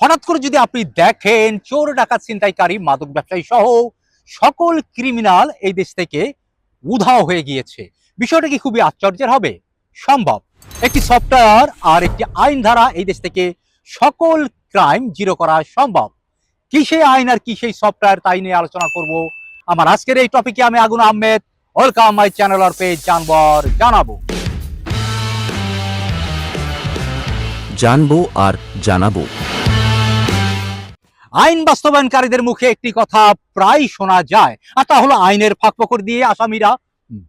হঠাৎ করে যদি আপনি দেখেন চোর ডাকাত ছিনতাইকারী মাদক ব্যবসায়ী সহ সকল ক্রিমিনাল এই দেশ থেকে উধাও হয়ে গিয়েছে, বিষয়টা কি খুবই আশ্চর্যের হবে? সম্ভব। একটি সফটওয়্যার আর একটি আইন ধারা এই দেশ থেকে সকল ক্রাইম জিরো করা সম্ভব। কি সেই আইন আর কি সেই সফটওয়্যার, তাই নিয়ে আলোচনা করব আমার আজকের এই টপিকে। আমি আগুন আহমেদ, ওয়েলকাম মাই চ্যানেল আর পেজ, জানাবো। জানবো আর জানাবো। আইন বাস্তবায়নকারীদের মুখে একটি কথা প্রায় শোনা যায়, আর তা হলো আইনের ফাঁকফোকর দিয়ে আসামিরা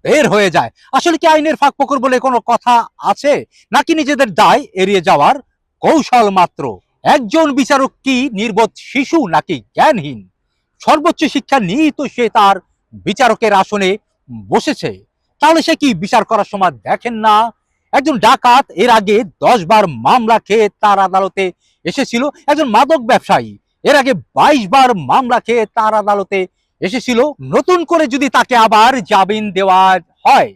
বের হয়ে যায়। আসলে কি আইনের ফাঁকফোকর বলে কোনো কথা আছে, নাকি নিজেদের দায় এড়িয়ে যাওয়ার কৌশল মাত্র? একজন বিচারক কি নির্বোধ শিশু নাকি জ্ঞানহীন? সর্বোচ্চ শিক্ষা নিয়েই তো সে তার বিচারকের আসনে বসেছে, তাহলে সে কি বিচার করার সময় দেখেন না একজন ডাকাত এর আগে 10 বার মামলা খেয়ে তার আদালতে এসেছিল, একজন মাদক ব্যবসায়ী এর আগে 22 বার মামলা খেয়ে তার আদালতে এসেছিল। নতুন করে যদি তাকে আবার জামিন দেওয়া হয়,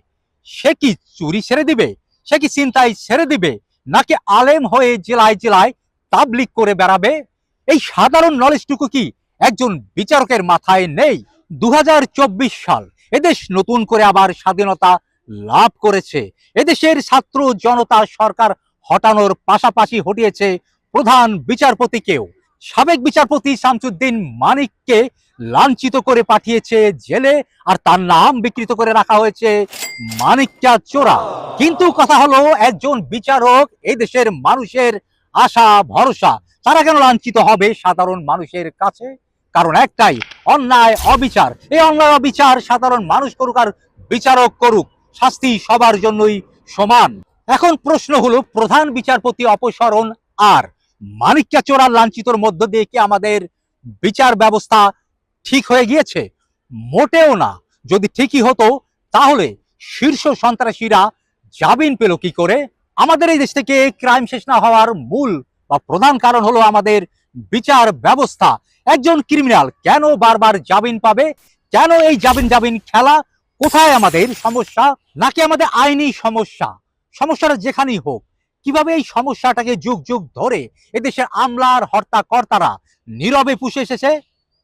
সে কি চুরি ছেড়ে দিবে, সে কি ছিনতাই ছেড়ে দিবে, নাকি আলেম হয়ে জেলায় জেলায় তাবলিগ করে বেড়াবে? এই সাধারণ নলেজটুকু কি একজন বিচারকের মাথায় নেই? 2024 সাল, এদেশ নতুন করে আবার স্বাধীনতা লাভ করেছে। এদেশের ছাত্র জনতা সরকার হটানোর পাশাপাশি হটিয়েছে প্রধান বিচারপতিকেও। সাবেক বিচারপতি শামসুদ্দিন মানিককে লাঞ্ছিত করে পাঠিয়েছে জেলে, আর তার নাম বিকৃত করে রাখা হয়েছে মানিকটা চোরা। কিন্তু কথা হলো, একজন বিচারক এই দেশের মানুষের আশা ভরসা, তারা কেন লাঞ্ছিত হবে সাধারণ মানুষের কাছে? কারণ একটাই, অন্যায় অবিচার। এই অন্যায় অবিচার সাধারণ মানুষ করুক আর বিচারক করুক, শাস্তি সবার জন্যই সমান। এখন প্রশ্ন হলো, প্রধান বিচারপতি অপসারণ আর মানিক্কা চোরার লাঞ্ছিতর মধ্য দিয়ে কি আমাদের বিচার ব্যবস্থা ঠিক হয়ে গিয়েছে? মোটেও না। যদি ঠিকই হতো, তাহলে শীর্ষ সন্ত্রাসীরা জামিন পেল কি করে? আমাদের এই দেশ থেকে ক্রাইম শেষ না হওয়ার মূল বা প্রধান কারণ হলো আমাদের বিচার ব্যবস্থা। একজন ক্রিমিনাল কেন বারবার জামিন পাবে? কেন এই জামিন খেলা? কোথায় আমাদের সমস্যা? নাকি আমাদের আইনি সমস্যা? সমস্যাটা যেখানেই হোক, কিভাবে এই সমস্যাটাকে যুগ যুগ ধরে এদেশের আমলার হর্তাকর্তারা নীরবে পুষে এসেছে?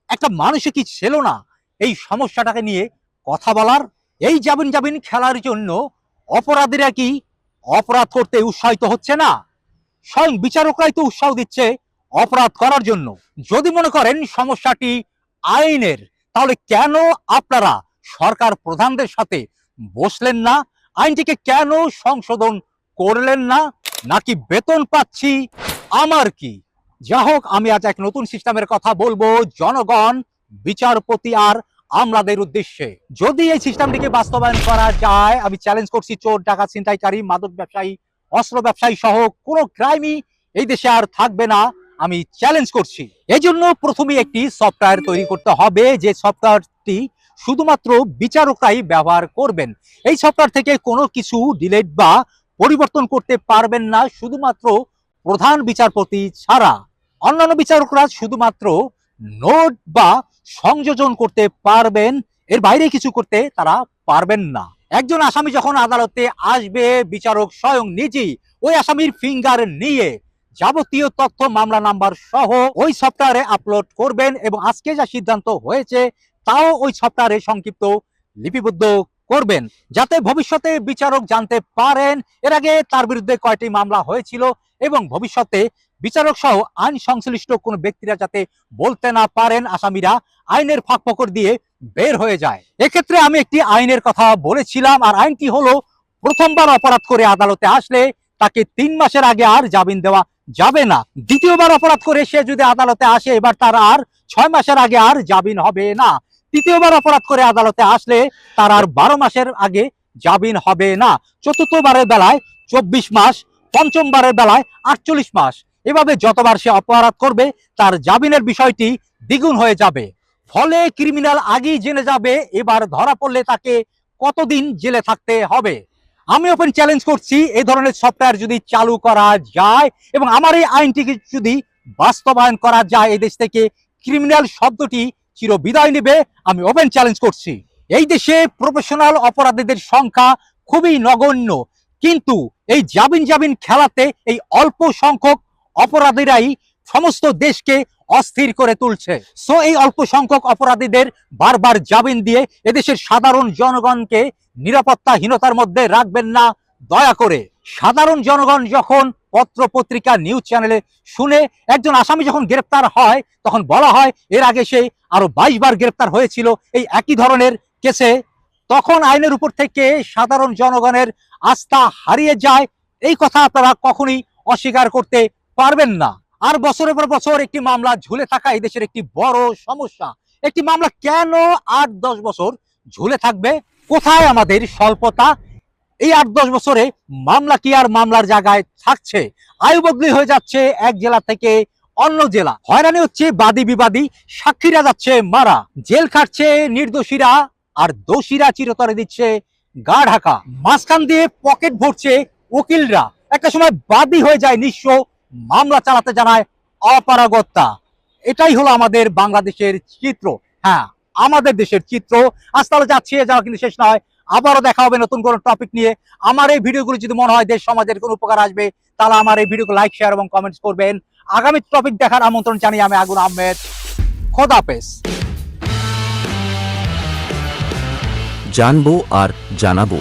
একটা মানুষে কি ছিল না এই সমস্যাটাকে নিয়ে কথা বলার? এই জামিন খেলার জন্য অপরাধীরা কি অপরাধ করতে উৎসাহিত হচ্ছে না? স্বয়ং বিচারকরাই তো উৎসাহ দিচ্ছে অপরাধ করার জন্য। যদি মনে করেন সমস্যাটি আইনের, তাহলে কেন আপনারা সরকার প্রধানদের সাথে বসলেন না? আইনটিকে কেন সংশোধন করলেন না? নাকি বেতন পাচ্ছি আমার কি? যা হোক, আমি আজ এক নতুন সিস্টেমের কথা বলবো জনগণ, বিচারপতি আর আমলাদের উদ্দেশ্যে। যদি এই সিস্টেমটিকে বাস্তবায়ন করা যায়, আমি চ্যালেঞ্জ করছি চোর ডাকাত ছিনতাইকারী মাদক ব্যবসায়ী অস্ত্র ব্যবসায়ী সহ কোনো ক্রাইমই এই দেশে আর থাকবে না। আমি চ্যালেঞ্জ করছি। এই জন্য প্রথমে একটি সফটওয়্যার তৈরি করতে হবে, যে সফটওয়্যারটি শুধুমাত্র বিচারকরাই ব্যবহার করবেন। এই সফটওয়্যার থেকে কোনো কিছু ডিলিট বা পরিবর্তন করতে পারবেন না শুধুমাত্র প্রধান বিচারপতি ছাড়া। অন্যান্য বিচারকরা শুধুমাত্র নোট বা সংযোজন করতে পারবেন, এর বাইরে কিছু করতে তারা পারবেন না। একজন আসামি যখন আদালতে আসবে, বিচারক স্বয়ং নিজেই ওই আসামির ফিঙ্গার নিয়ে যাবতীয় তথ্য, মামলা নাম্বার সহ ওই সফটওয়্যারে আপলোড করবেন, এবং আজকে যা সিদ্ধান্ত হয়েছে তাও ওই সফটওয়্যারে সংক্ষিপ্ত লিপিবদ্ধ করবেন, যাতে ভবিষ্যতে বিচারক জানতে পারেন এর আগে তার বিরুদ্ধে কয়টি মামলা হয়েছিল, এবং ভবিষ্যতে বিচারক সহ আইন সংশ্লিষ্ট কোনো ব্যক্তিরা যাতে বলতে না পারেন আসামিরা আইনের ফাঁকফোকর দিয়ে বের হয়ে যায়। এক্ষেত্রে আমি একটি আইনের কথা বলেছিলাম, আর আইনটি হলো, প্রথমবার অপরাধ করে আদালতে আসলে তাকে 3 মাসের আগে আর জামিন দেওয়া যাবে না। দ্বিতীয়বার অপরাধ করে সে যদি আদালতে আসে, এবার তার আর 6 মাসের আগে আর জামিন হবে না। তৃতীয়বার অপরাধ করে আদালতে আসলে তার আর 12 মাসের আগে জামিন হবে না। চতুর্থবারের বেলায় 24 মাস, পঞ্চমবারের বেলায় 48 মাস। এভাবে যতবার সে অপরাধ করবে তার জামিনের বিষয়টি দ্বিগুণ হয়ে যাবে। ফলে ক্রিমিনাল আগেই জেনে যাবে এবার ধরা পড়লে তাকে কতদিন জেলে থাকতে হবে। আমি ওপেন চ্যালেঞ্জ করছি, এই ধরনের সফটওয়্যার যদি চালু করা যায় এবং আমার এই আইনটিকে যদি বাস্তবায়ন করা যায়, এই দেশ থেকে ক্রিমিনাল শব্দটি চিরবিদায় নেবে। আমি ওপেন চ্যালেঞ্জ করছি। এই দেশে প্রফেশনাল অপরাধীদের সংখ্যা খুবই নগণ্য, কিন্তু এই জামিন খেলাতে এই অল্প সংখ্যক অপরাধীরাই সমস্ত দেশকে অস্থির করে তুলছে। সো এই অল্প সংখ্যক অপরাধীদের বারবার জামিন দিয়ে এদেশের সাধারণ জনগণকে নিরাপত্তাহীনতার মধ্যে রাখবেন না দয়া করে। সাধারণ জনগণ যখন পত্র পত্রিকা নিউজ চ্যানেলে শুনে একজন আসামি যখন গ্রেপ্তার হয়, তখন বলা হয় এর আগে সে আরো 22 বার গ্রেপ্তার হয়েছিল এই একই ধরনের কেসে, তখন আইনের উপর থেকে সাধারণ জনগণের আস্থা হারিয়ে যায়। এই কথা আপনারা কখনোই অস্বীকার করতে পারবেন না। আর বছরের পর বছর একটি মামলা ঝুলে থাকা এই দেশের একটি বড় সমস্যা। একটি মামলা কেন 8-10 বছর ঝুলে থাকবে? কোথায় আমাদের স্বল্পতা? এই 8-10 বছরে মামলা কি আর মামলার জায়গায় থাকছে? আয়ু বদলি হয়ে যাচ্ছে এক জেলা থেকে অন্য জেলা, হয়রানি হচ্ছে বাদী বিবাদী, সাক্ষীরা যাচ্ছে মারা, জেল খাটছে নির্দোষীরা আর দোষীরা চিরতরে দিচ্ছে গা ঢাকা, মাঝখান দিয়ে পকেট ভরছে উকিলরা, একটা সময় বাদী হয়ে যায় নিঃস্ব, মামলা চালাতে জানায় অপারগতা। এটাই হলো আমাদের বাংলাদেশের চিত্র। হ্যাঁ, আমাদের দেশের চিত্র। আজ তাহলে যাচ্ছি, যাওয়া কিন্তু শেষ নয়। আবারও দেখা হবে নতুন কোনো টপিক নিয়ে। আমার এই ভিডিওগুলো যদি মনে হয় দেশ সমাজের কোনো উপকার আসবে, তাহলে আমার এই ভিডিওকে লাইক, শেয়ার এবং কমেন্টস করবেন। আগামী টপিক দেখার আমন্ত্রণ জানিয়ে আমি আগুন আহমেদ। খোদাফেজ। জানবো আর জানাবো।